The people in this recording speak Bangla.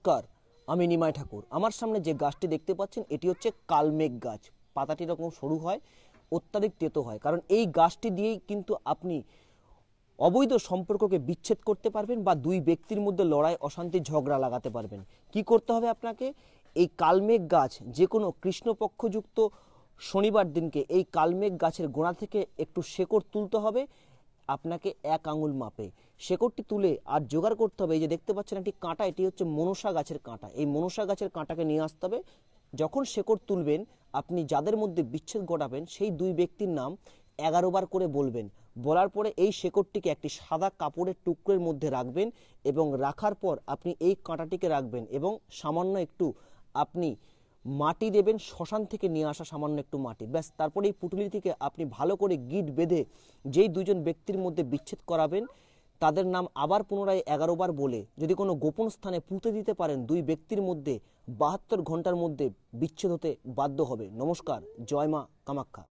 নমস্কার, আমি নিমাই ঠাকুর। আমার সামনে যে গাছটি দেখতে পাচ্ছেন এটি হচ্ছে কালমেঘ গাছ। পাতাটি এরকম সরু হয়, অত্যাধিক তেতো হয়, কারণ এই গাছটি দিয়েই কিন্তু আপনি অবৈধ সম্পর্ককে বিচ্ছেদ করতে পারবেন বা দুই ব্যক্তির মধ্যে লড়াই, অশান্তি, ঝগড়া লাগাতে পারবেন। কি করতে হবে আপনাকে? এই কালমেঘ গাছ যে কোনো কৃষ্ণপক্ষযুক্ত শনিবার দিনকে এই কালমেঘ গাছের গোড়া থেকে একটু শেকড় তুলতে হবে। আপনাকে 1 আঙুল মাপে শেকড়টি তুলে আর জোগাড় করতে হবে। এই যে দেখতে পাচ্ছেন একটি কাঁটা, এটি হচ্ছে মনসা গাছের কাঁটা। এই মনসা গাছের কাঁটাকে নিয়ে আসতে হবে। যখন শেকড় তুলবেন, আপনি যাদের মধ্যে বিচ্ছেদ ঘটাবেন সেই দুই ব্যক্তির নাম 11 বার করে বলবেন। বলার পরে এই শেকড়টিকে একটি সাদা কাপড়ের টুকরোর মধ্যে রাখবেন এবং রাখার পর আপনি এই কাঁটাটিকে রাখবেন এবং সামান্য একটু আপনি মাটি দেবেন, শ্মশান থেকে নিয়ে আসা সামান্য একটু মাটি, ব্যাস। তারপরে এই পুঁটুলিটিকে আপনি ভালো করে গিট বেঁধে যেই দুজন ব্যক্তির মধ্যে বিচ্ছেদ করাবেন তাদের নাম আবার পুনরায় 11 বার বলে যদি কোনো গোপন স্থানে পুঁতে দিতে পারেন, দুই ব্যক্তির মধ্যে 72 ঘন্টার মধ্যে বিচ্ছেদ হতে বাধ্য হবে। নমস্কার, জয় মা কামাখ্যা।